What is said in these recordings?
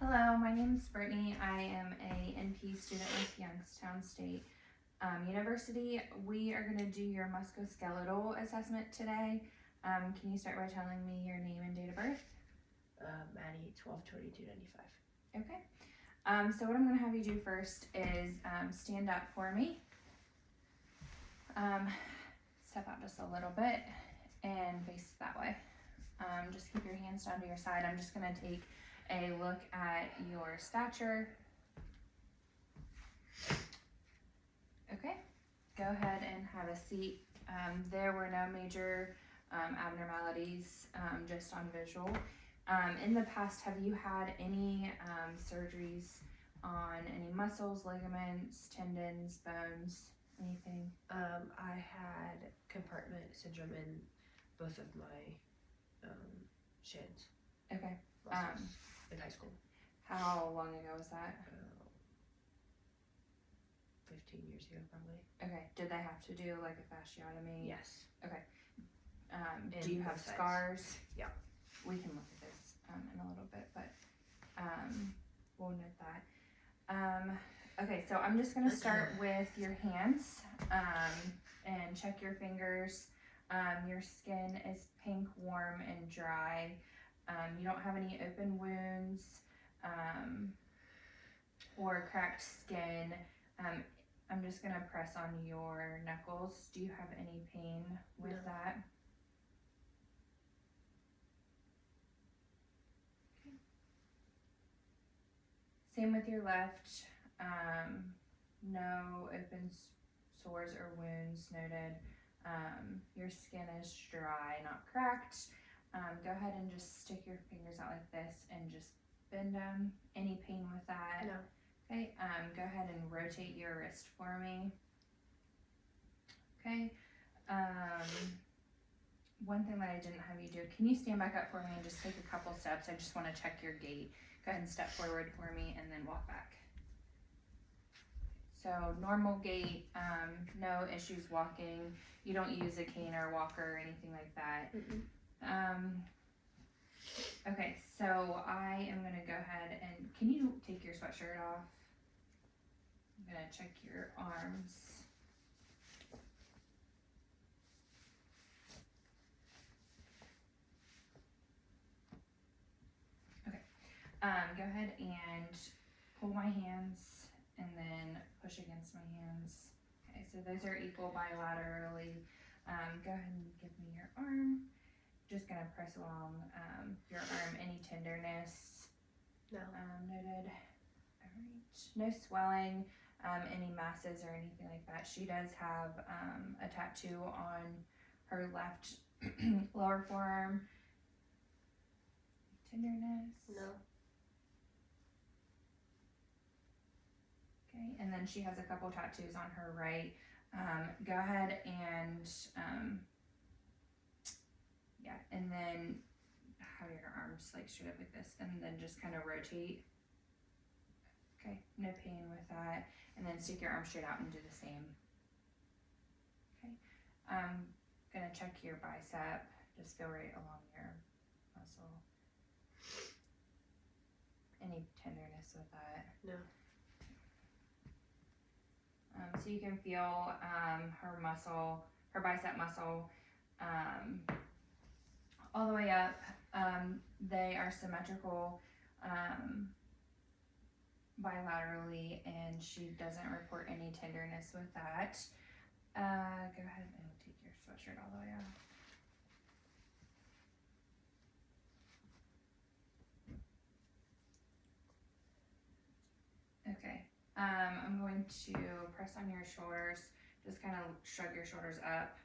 Hello, my name is Brittany. I am a NP student with Youngstown State University. We are going to do your musculoskeletal assessment today. Can you start by telling me your name and date of birth? Maddie, 12/22/95. Okay. So what I'm going to have you do first is stand up for me. Step out just a little bit and face that way. Just keep your hands down to your side. I'm just going to take a look at your stature. Okay, go ahead and have a seat. There were no major abnormalities, just on visual. In the past, have you had any surgeries on any muscles, ligaments, tendons, bones, anything? I had compartment syndrome in both of my shins. Okay. Muscles in high school. How long ago was that? 15 years ago, probably. Okay. Did they have to do like a fasciotomy? Yes. Okay. Do And you have both sides. scars? Yeah. We can look at this in a little bit, but we'll note that. Okay, so I'm just going to start with your hands and check your fingers. Your skin is pink, warm, and dry. You don't have any open wounds or cracked skin. I'm just going to press on your knuckles. Do you have any pain with that? Okay. Same with your left. No open sores or wounds noted. Your skin is dry, not cracked. Go ahead and just stick your fingers out like this and just bend them. Any pain with that? No. Okay, go ahead and rotate your wrist for me. Okay, one thing that I didn't have you do, can you stand back up for me and just take a couple steps? I just want to check your gait. Go ahead and step forward for me and then walk back. So normal gait, no issues walking. You don't use a cane or walker or anything like that. Okay, so I am gonna go ahead and, can you take your sweatshirt off? I'm gonna check your arms. Okay, go ahead and pull my hands and then push against my hands. Okay, so those are equal bilaterally. Go ahead and give me your arm. Just gonna press along your arm. Any tenderness? No. Noted. All right. No swelling, any masses or anything like that. She does have a tattoo on her left lower forearm. Tenderness? No. Okay, and then she has a couple tattoos on her right. Go ahead and yeah, and then have your arms like straight up like this, and then just kind of rotate. Okay, no pain with that. And then stick your arm straight out and do the same. Okay, I'm gonna check your bicep. Just go right along your muscle. Any tenderness with that? No. So you can feel her muscle, her bicep muscle, all the way up. They are symmetrical bilaterally, and she doesn't report any tenderness with that. Go ahead and take your sweatshirt all the way off. Okay. I'm going to press on your shoulders, just kind of shrug your shoulders up,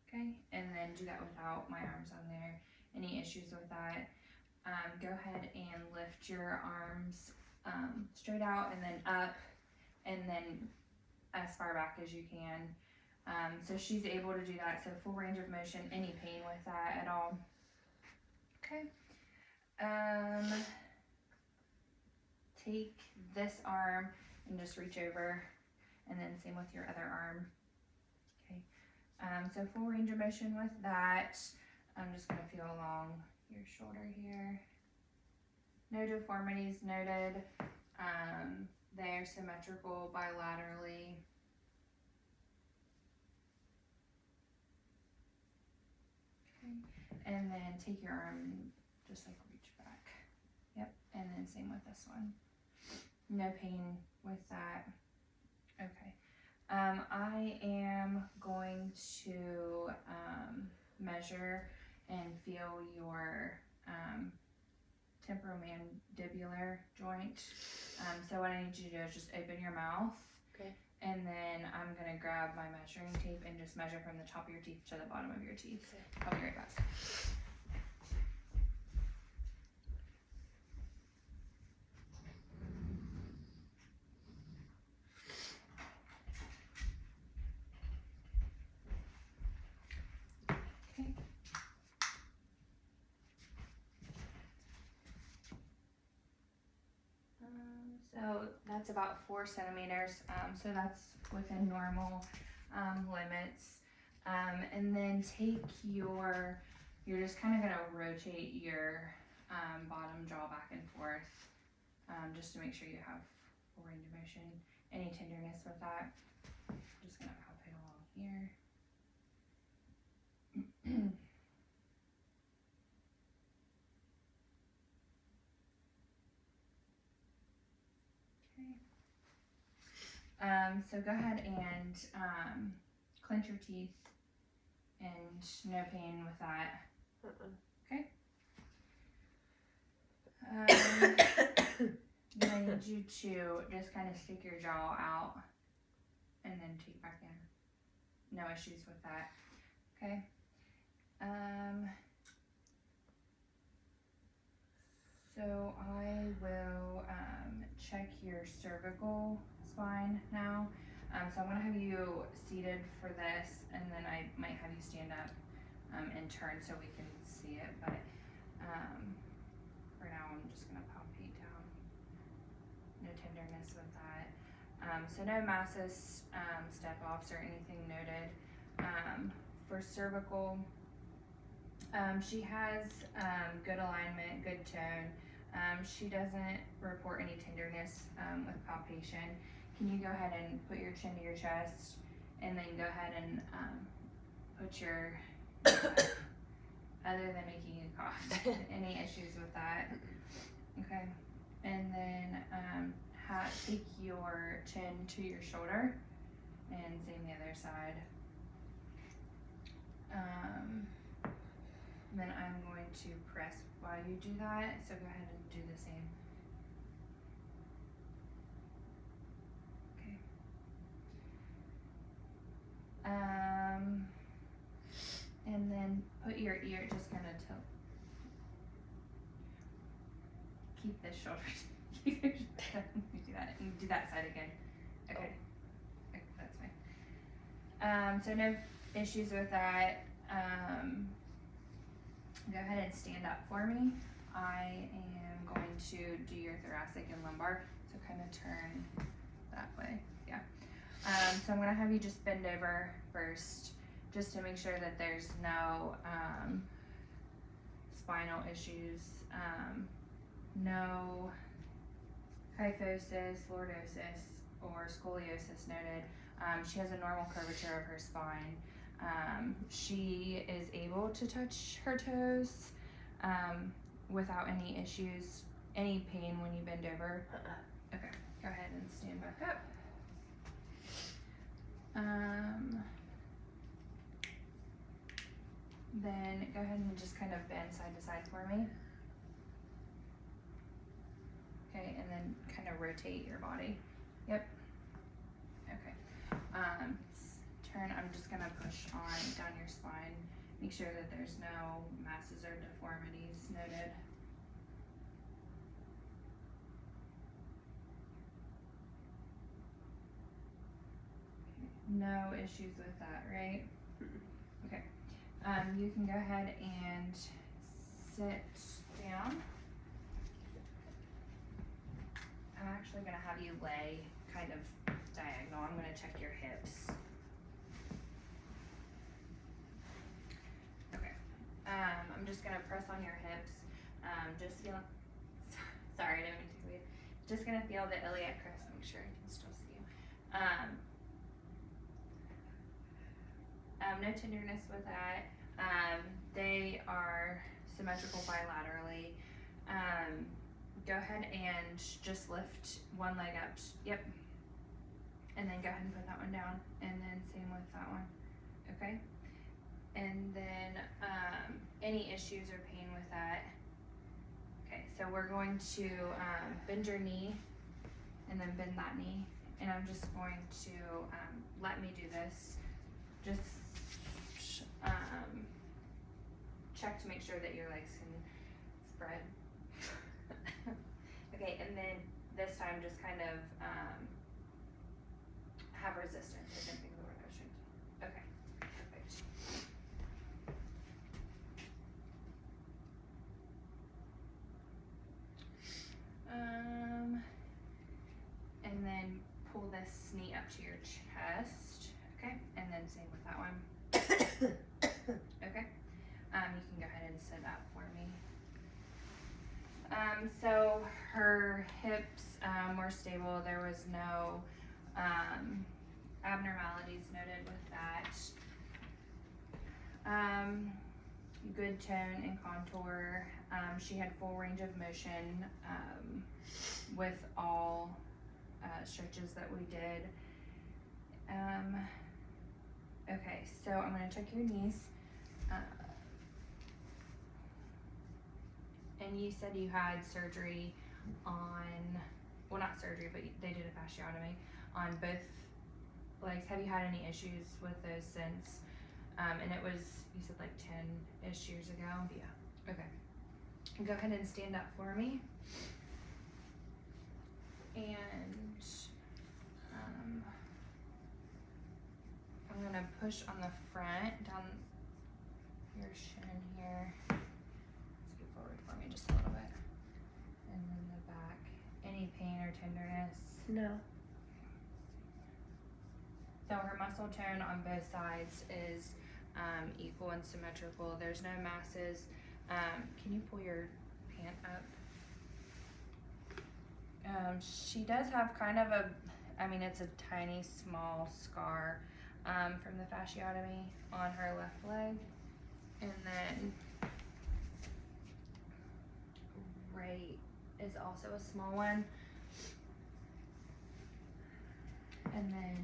okay? And then do that without my arms on there. Any issues with that? Go ahead and lift your arms straight out and then up, and then as far back as you can. So she's able to do that, so full range of motion. Any pain with that at all? Okay. Take this arm and just reach over, and then same with your other arm. Okay, so full range of motion with that. I'm just gonna feel along your shoulder here. No deformities noted. They're symmetrical bilaterally. Okay. And then take your arm and just like reach back. Yep. And then same with this one. No pain with that. Okay. I am going to measure and feel your temporomandibular joint. So what I need you to do is just open your mouth. Okay. And then I'm gonna grab my measuring tape and just measure from the top of your teeth to the bottom of your teeth. Okay. I'll be right back. Okay. So that's about 4 centimeters. So that's within normal limits. And then take you're just kind of gonna rotate your bottom jaw back and forth just to make sure you have full range of motion. Any tenderness with that? I'm just gonna palpate along here. Okay. So go ahead and clench your teeth, and no pain with that. Okay. Then I need you to just kind of stick your jaw out and then take back in. No issues with that. Okay. So I will check your cervical spine now. So I'm gonna have you seated for this, and then I might have you stand up and turn so we can see it. But for now, I'm just gonna palpate down. No tenderness with that. So no masses, step offs, or anything noted. For cervical, she has good alignment, good tone. She doesn't report any tenderness with palpation. Can you go ahead and put your chin to your chest, and then go ahead and put your, other than making you cough, any issues with that? Okay. And then take your chin to your shoulder, and same the other side. Then I'm going to press while you do that, so go ahead and do the same. Okay. And then put your ear, just kind of tilt. Keep this shoulder. Let me do that, and do that side again. Okay. Okay, that's fine. So no issues with that. Go ahead and stand up for me. I am going to do your thoracic and lumbar, so kind of turn that way. Yeah. So I'm gonna have you just bend over first, just to make sure that there's no spinal issues, no kyphosis, lordosis, or scoliosis noted. She has a normal curvature of her spine. She is able to touch her toes without any issues, any pain when you bend over. Okay, go ahead and stand back up. Then go ahead and just kind of bend side to side for me. Okay, and then kind of rotate your body. Yep. Okay. Turn, I'm just gonna push on down your spine. Make sure that there's no masses or deformities noted. No issues with that, right? Okay. You can go ahead and sit down. I'm actually gonna have you lay kind of diagonal. I'm gonna check your hips. Okay. I'm just gonna press on your hips. Just feel, Sorry, I didn't mean to read. Just gonna feel the iliac crest, make sure I can still see you. No tenderness with that. They are symmetrical bilaterally. Go ahead and just lift one leg up. Yep. And then go ahead and put that one down. And then same with that one. Okay. And then any issues or pain with that. Okay, so we're going to bend your knee and then bend that knee. And I'm just going to let me do this. Just check to make sure that your legs can spread. Okay, and then this time just kind of have resistance. I didn't think of the word I was trying to. Okay, perfect. And then pull this knee up to your chest. Okay, and then same with that one. Okay, you can go ahead and sit up for me. So her hips were stable. There was no abnormalities noted with that. Good tone and contour. She had full range of motion with all stretches that we did. Okay, so I'm gonna check your knees. And you said you had surgery on, well, not surgery, but they did a fasciotomy on both legs. Have you had any issues with those since? And it was, you said like 10-ish years ago? Yeah. Okay. Go ahead and stand up for me. And I'm gonna push on the front, down your shin here. Scoot forward for me just a little bit. And then the back. Any pain or tenderness? No. So her muscle tone on both sides is equal and symmetrical. There's no masses. Can you pull your pant up? She does have kind of a, I mean, it's a tiny, small scar from the fasciotomy on her left leg. And then right is also a small one. And then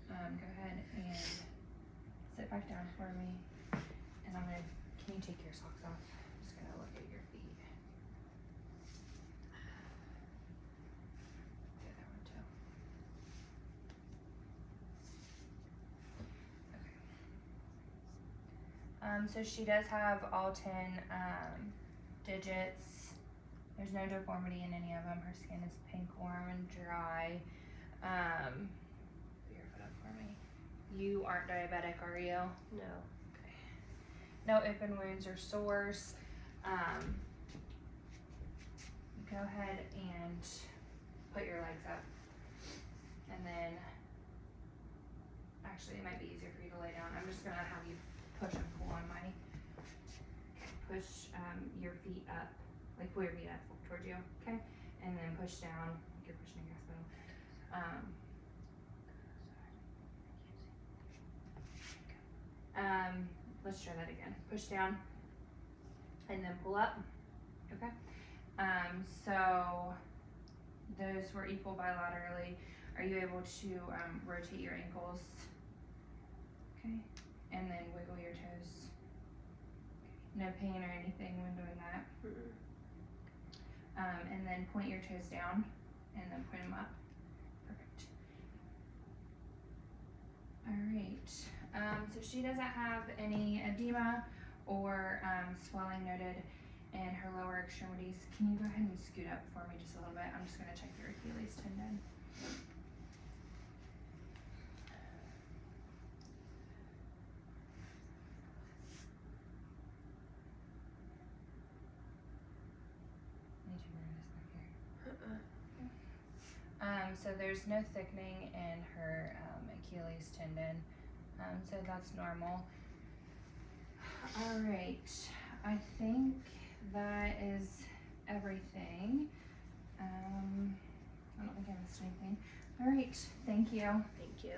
go ahead and sit back down for me. And I'm gonna, can you take your socks off? I'm just gonna look at your feet. The other one too. Okay. So she does have all 10 digits. There's no deformity in any of them. Her skin is pink, warm, and dry. Put your foot up for me. You aren't diabetic, are you? No. Okay. No open wounds or sores. Go ahead and put your legs up. And then, actually it might be easier for you to lay down. I'm just gonna have you push and pull on my, push your feet up, like pull your feet up towards you, okay? And then push down, like you're pushing a gas pedal. Let's try that again. Push down and then pull up, okay? So those were equal bilaterally. Are you able to rotate your ankles? Okay, and then wiggle your toes. No pain or anything when doing that. And then point your toes down and then point them up. Perfect. All right. So she doesn't have any edema or swelling noted in her lower extremities. Can you go ahead and scoot up for me just a little bit? I'm just gonna check your Achilles tendon. So there's no thickening in her Achilles tendon, so that's normal. All right, I think that is everything. All right, thank you. Thank you.